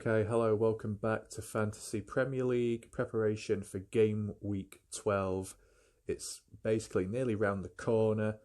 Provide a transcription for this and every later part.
Okay, hello, welcome back to Fantasy Premier League preparation for game week 12. It's basically nearly round the corner,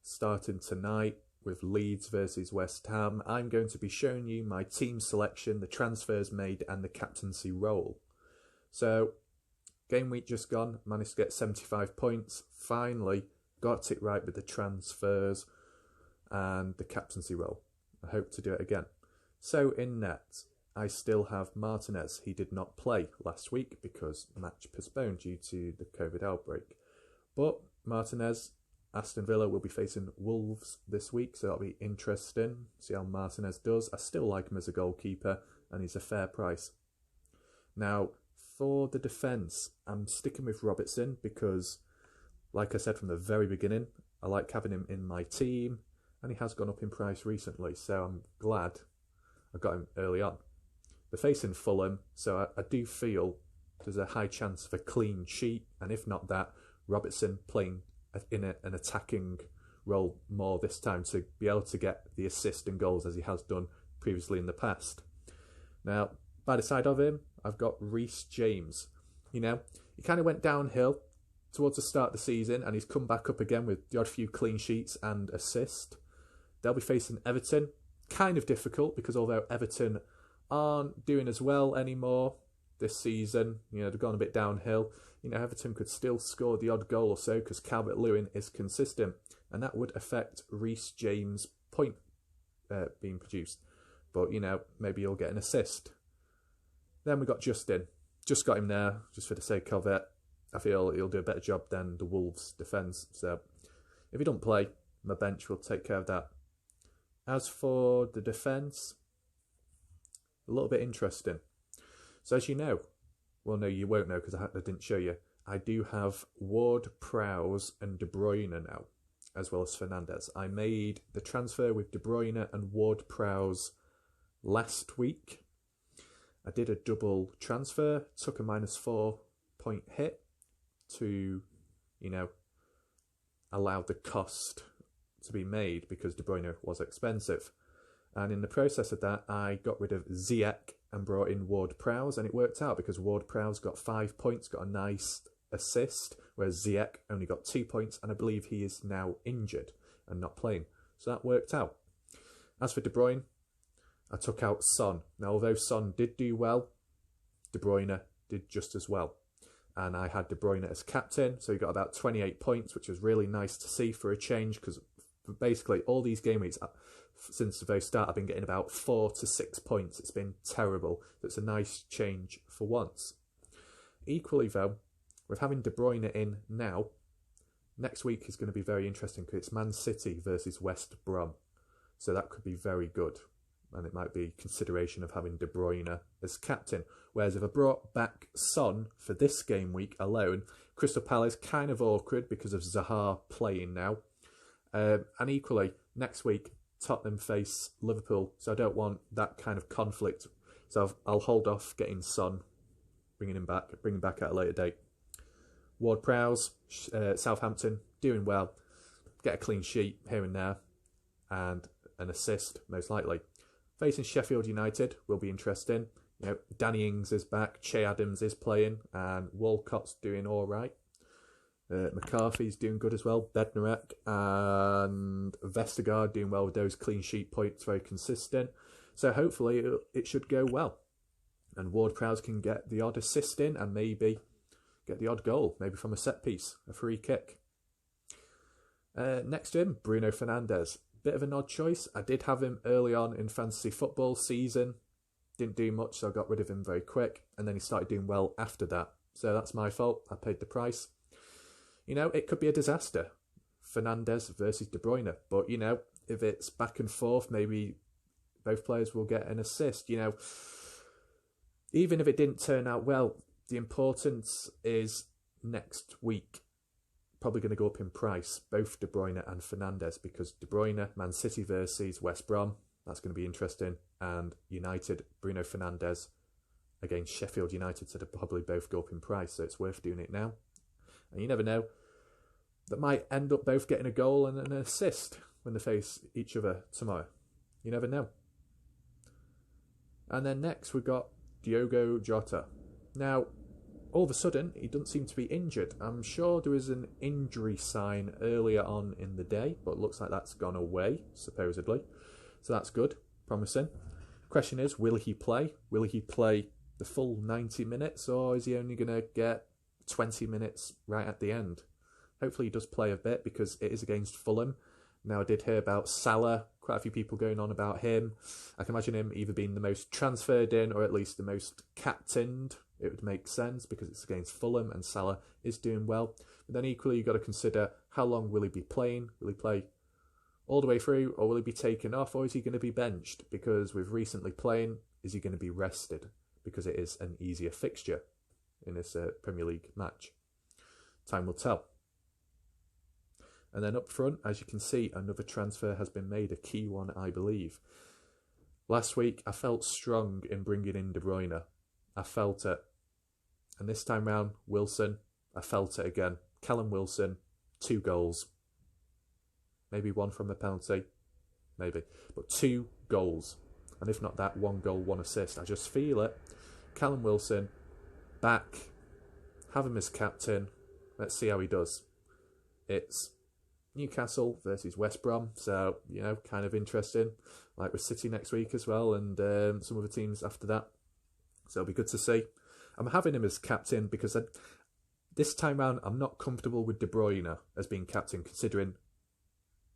starting tonight with Leeds versus West Ham. I'm going to be showing you my team selection, the transfers made and the captaincy role. So, game week just gone, managed to get 75 points, finally got it right with the transfers and the captaincy role. I hope to do it again. So in net, I still have Martinez. He did not play last week because match postponed due to the COVID outbreak. But Martinez, Aston Villa will be facing Wolves this week, so that'll be interesting. See how Martinez does. I still like him as a goalkeeper, and he's a fair price. Now, for the defence, I'm sticking with Robertson because, like I said from the very beginning, I like having him in my team, and he has gone up in price recently, so I'm glad I got him early on. They're facing Fulham, so I do feel there's a high chance of a clean sheet, and if not that, Robertson playing in an attacking role more this time to be able to get the assist and goals as he has done previously in the past. Now, by the side of him, I've got Rhys James. You know, he kind of went downhill towards the start of the season, and he's come back up again with the odd few clean sheets and assist. They'll be facing Everton. Kind of difficult because although Everton aren't doing as well anymore this season, you know, they've gone a bit downhill, you know, Everton could still score the odd goal or so because Calvert-Lewin is consistent, and that would affect Rhys James' point being produced. But, you know, maybe he'll get an assist. Then we got Justin. Just got him there, just for the sake of it. I feel he'll do a better job than the Wolves' defence. So, if he don't play, my bench will take care of that. As for the defence, a little bit interesting. So as you know, well no you won't know because I didn't show you, I do have Ward-Prowse and De Bruyne now, as well as Fernandes. I made the transfer with De Bruyne and Ward-Prowse last week. I did a double transfer, took a -4 point hit to, you know, allow the cost to be made because De Bruyne was expensive. And in the process of that, I got rid of Ziyech and brought in Ward-Prowse, and it worked out because Ward-Prowse got 5 points, got a nice assist, whereas Ziyech only got 2 points, and I believe he is now injured and not playing. So that worked out. As for De Bruyne, I took out Son. Now, although Son did do well, De Bruyne did just as well. And I had De Bruyne as captain, so he got about 28 points, which was really nice to see for a change because basically all these game weeks since the very start I've been getting about 4 to 6 points. It's been terrible. It's a nice change for once. Equally though, with having De Bruyne in now, next week is going to be very interesting because it's Man City versus West Brom. So that could be very good. And it might be consideration of having De Bruyne as captain. Whereas if I brought back Son for this game week alone, Crystal Palace kind of awkward because of Zaha playing now. And equally, next week, Tottenham face Liverpool, so I don't want that kind of conflict. So I'll hold off getting Son, bring him back at a later date. Ward-Prowse, Southampton, doing well. Get a clean sheet here and there, and an assist, most likely. Facing Sheffield United will be interesting. You know, Danny Ings is back, Che Adams is playing, and Walcott's doing all right. McCarthy's doing good as well. Bednarek and Vestergaard doing well with those clean sheet points, very consistent. So hopefully it should go well. And Ward-Prowse can get the odd assist in and maybe get the odd goal, maybe from a set piece, a free kick. Next to him, Bruno Fernandes. Bit of an odd choice. I did have him early on in fantasy football season. Didn't do much, so I got rid of him very quick. And then he started doing well after that. So that's my fault. I paid the price. You know, it could be a disaster. Fernandes versus De Bruyne. But, you know, if it's back and forth, maybe both players will get an assist. You know, even if it didn't turn out well, the importance is next week. Probably going to go up in price, both De Bruyne and Fernandes, because De Bruyne, Man City versus West Brom, that's going to be interesting. And United, Bruno Fernandes against Sheffield United, so they'll probably both go up in price. So it's worth doing it now. And you never know, that might end up both getting a goal and an assist when they face each other tomorrow. You never know. And then next we've got Diogo Jota. Now, all of a sudden, he doesn't seem to be injured. I'm sure there was an injury sign earlier on in the day, but it looks like that's gone away, supposedly. So that's good, promising. Question is, will he play? Will he play the full 90 minutes, or is he only going to get 20 minutes right at the end? Hopefully he does play a bit, because it is against Fulham. Now, I did hear about Salah, quite a few people going on about him. I can imagine him either being the most transferred in, or at least the most captained. It would make sense, because it's against Fulham, and Salah is doing well. But then equally, you've got to consider, how long will he be playing? Will he play all the way through, or will he be taken off, or is he going to be benched? Because with recently playing, is he going to be rested? Because it is an easier fixture in this Premier League match. Time will tell. And then up front, as you can see, another transfer has been made, a key one, I believe. Last week, I felt strong in bringing in De Bruyne. I felt it. And this time round, Wilson, I felt it again. Callum Wilson, 2 goals. Maybe 1 from the penalty. Maybe. But 2 goals. And if not that, 1 goal, 1 assist. I just feel it. Callum Wilson, back. Have him as captain. Let's see how he does. It's Newcastle versus West Brom. So, you know, kind of interesting. Like with City next week as well. And some other teams after that. So it'll be good to see. I'm having him as captain because this time round, I'm not comfortable with De Bruyne as being captain, considering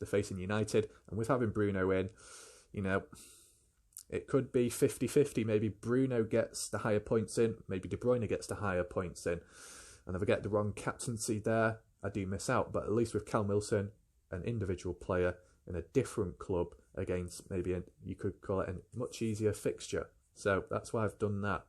they're facing United. And with having Bruno in, you know, it could be 50-50. Maybe Bruno gets the higher points in. Maybe De Bruyne gets the higher points in. And if I get the wrong captaincy there, I do miss out. But at least with Callum Wilson, an individual player in a different club against maybe, you could call it a much easier fixture. So that's why I've done that.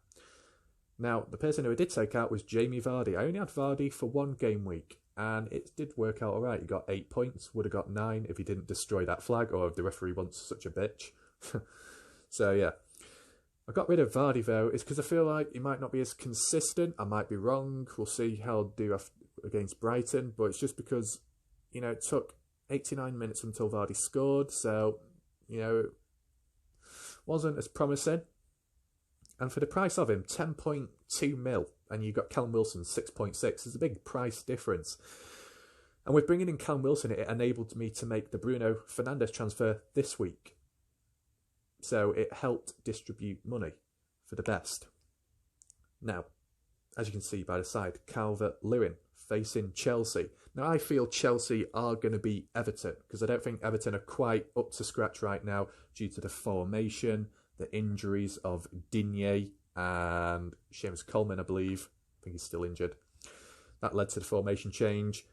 Now, the person who I did take out was Jamie Vardy. I only had Vardy for 1 game week, and it did work out all right. He got 8 points, would have got 9 if he didn't destroy that flag, or if the referee wants such a bitch. So, yeah. I got rid of Vardy, though. It's because I feel like he might not be as consistent. I might be wrong. We'll see how I'll do against Brighton. But it's just because, you know, it took 89 minutes until Vardy scored. So, you know, it wasn't as promising. And for the price of him, 10.2 mil, and you got Callum Wilson 6.6. There's a big price difference. And with bringing in Callum Wilson, it enabled me to make the Bruno Fernandes transfer this week. So it helped distribute money for the best. Now, as you can see by the side, Calvert-Lewin facing Chelsea. Now, I feel Chelsea are going to beat Everton, because I don't think Everton are quite up to scratch right now due to the formation, the injuries of Digne and James Coleman, I believe. I think he's still injured. That led to the formation change.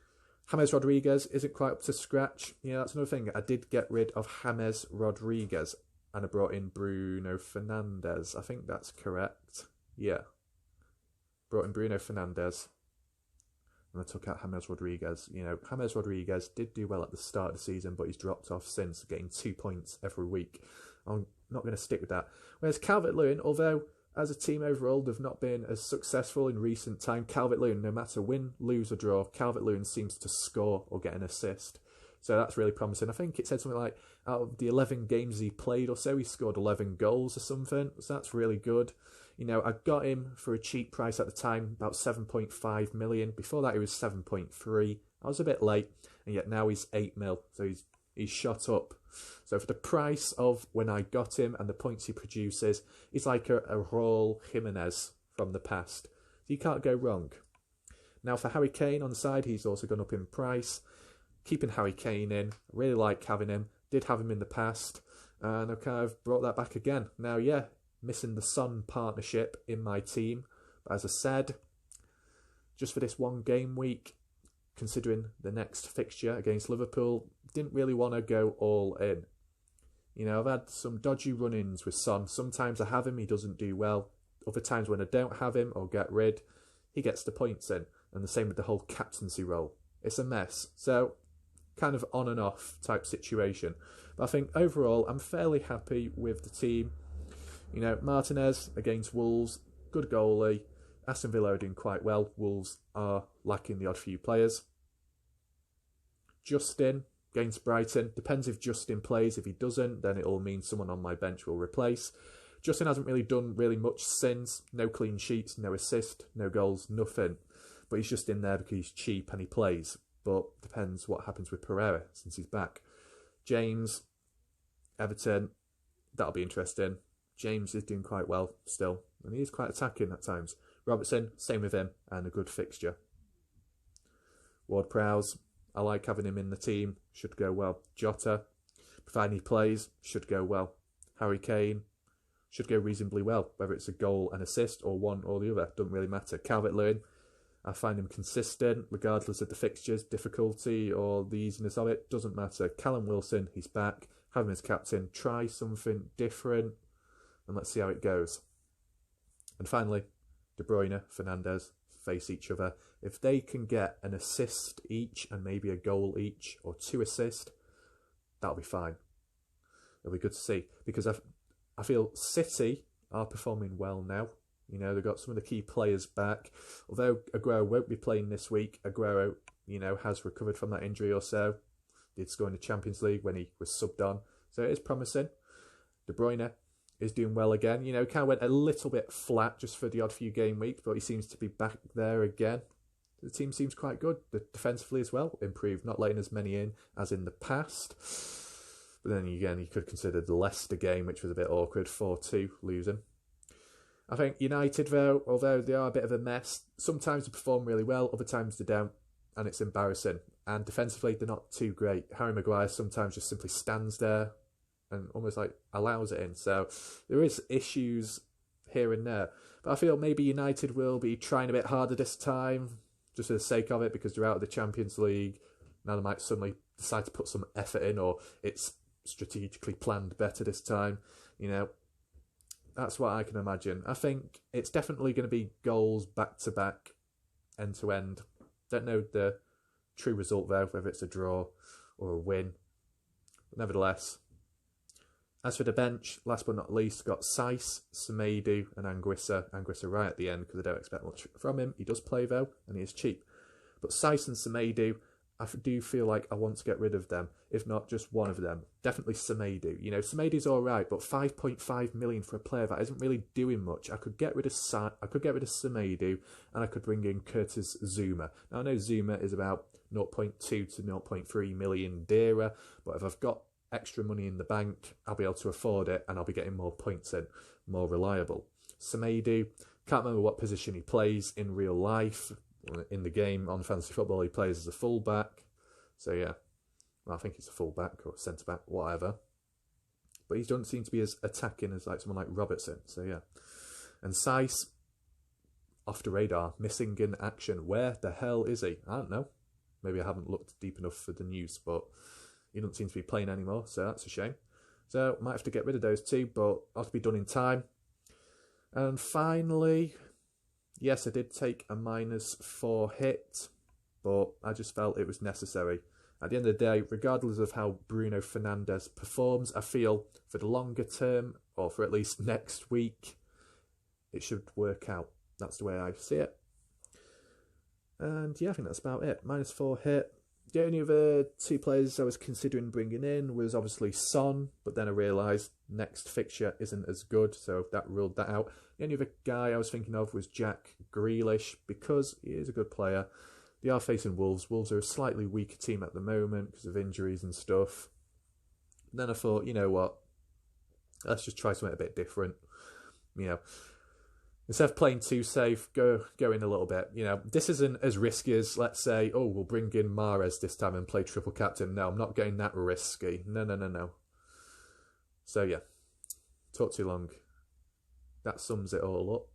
James Rodriguez isn't quite up to scratch. Yeah, that's another thing. I did get rid of James Rodriguez and I brought in Bruno Fernandes. I think that's correct. Yeah. Brought in Bruno Fernandes. And I took out James Rodriguez. You know, James Rodriguez did do well at the start of the season, but he's dropped off since, getting 2 points every week. I'm not going to stick with that. Whereas Calvert-Lewin, although as a team overall they've not been as successful in recent time, Calvert-Lewin, no matter win, lose or draw, Calvert-Lewin seems to score or get an assist. So that's really promising. I think it said something like out of the 11 games he played or so, he scored 11 goals or something. So that's really good. You know, I got him for a cheap price at the time, about 7.5 million. Before that, he was 7.3. I was a bit late, and yet now he's 8 mil. So he's shot up. So for the price of when I got him and the points he produces, he's like a Raul Jimenez from the past. So you can't go wrong. Now for Harry Kane on the side, he's also gone up in price. Keeping Harry Kane in, I really like having him. Did have him in the past, and I've kind of brought that back again. Now, yeah, missing the Son partnership in my team. But as I said, just for this 1 game week, considering the next fixture against Liverpool, didn't really want to go all in. You know, I've had some dodgy run-ins with Son. Sometimes I have him, he doesn't do well. Other times when I don't have him or get rid, he gets the points in. And the same with the whole captaincy role. It's a mess. So, kind of on and off type situation. But I think overall, I'm fairly happy with the team. You know, Martinez against Wolves, good goalie. Aston Villa are doing quite well. Wolves are lacking the odd few players. Justin against Brighton. Depends if Justin plays. If he doesn't, then it'll mean someone on my bench will replace. Justin hasn't really done really much since. No clean sheets, no assist, no goals, nothing. But he's just in there because he's cheap and he plays. But depends what happens with Pereira since he's back. James, Everton, that'll be interesting. James is doing quite well still, and he is quite attacking at times. Robertson, same with him, and a good fixture. Ward-Prowse, I like having him in the team, should go well. Jota, providing he plays, should go well. Harry Kane, should go reasonably well, whether it's a goal and assist or one or the other, doesn't really matter. Calvert-Lewin, I find him consistent, regardless of the fixtures, difficulty or the easiness of it, doesn't matter. Callum Wilson, he's back, have him as captain, try something different, and let's see how it goes. And finally, De Bruyne, Fernandes face each other. If they can get an assist each and maybe a goal each or 2 assists, that'll be fine. It'll be good to see, because I feel City are performing well now. You know, they've got some of the key players back. Although Aguero won't be playing this week, Aguero, you know, has recovered from that injury or so. Did score in the Champions League when he was subbed on. So it is promising. De Bruyne is doing well again. You know, kind of went a little bit flat just for the odd few game weeks, but he seems to be back there again. The team seems quite good. Defensively as well, improved, not letting as many in as in the past. But then again, you could consider the Leicester game, which was a bit awkward, 4-2 losing. I think United, though, although they are a bit of a mess, sometimes they perform really well, other times they don't, and it's embarrassing. And defensively, they're not too great. Harry Maguire sometimes just simply stands there and almost like allows it in. So there is issues here and there. But I feel maybe United will be trying a bit harder this time, just for the sake of it, because they're out of the Champions League. Now they might suddenly decide to put some effort in, or it's strategically planned better this time. You know, that's what I can imagine. I think it's definitely going to be goals back-to-back, end-to-end. Don't know the true result there, whether it's a draw or a win. But nevertheless, as for the bench, last but not least, got Saiss, Semedo and Anguissa. Anguissa right at the end because I don't expect much from him. He does play though, and he is cheap. But Saiss and Semedo, I do feel like I want to get rid of them, if not just one of them. Definitely Semedo. You know, Semedo's all right, but 5.5 million for a player that isn't really doing much. I could get rid of Semedo, and I could bring in Curtis Zouma. Now I know Zouma is about 0.2 to 0.3 million dearer, but if I've got extra money in the bank, I'll be able to afford it, and I'll be getting more points in, more reliable. Semedo, can't remember what position he plays in real life. In the game on fantasy football, he plays as a fullback. So yeah, well, I think he's a fullback or centre-back, whatever. But he doesn't seem to be as attacking as like someone like Robertson. So yeah. And Saiss, off the radar, missing in action. Where the hell is he? I don't know. Maybe I haven't looked deep enough for the news, but he doesn't seem to be playing anymore, so that's a shame. So might have to get rid of those two, but I'll have to be done in time. And finally, yes, I did take a -4 hit, but I just felt it was necessary. At the end of the day, regardless of how Bruno Fernandes performs, I feel for the longer term, or for at least next week, it should work out. That's the way I see it. And yeah, I think that's about it. -4 hit. The only other 2 players I was considering bringing in was obviously Son, but then I realised next fixture isn't as good, so that ruled that out. The only other guy I was thinking of was Jack Grealish, because he is a good player. They are facing Wolves. Wolves are a slightly weaker team at the moment because of injuries and stuff. And then I thought, you know what, let's just try something a bit different. You know, instead of playing too safe, go in a little bit. You know, this isn't as risky as, let's say, oh, we'll bring in Mahrez this time and play triple captain. No, I'm not getting that risky. No. So yeah, talk too long. That sums it all up.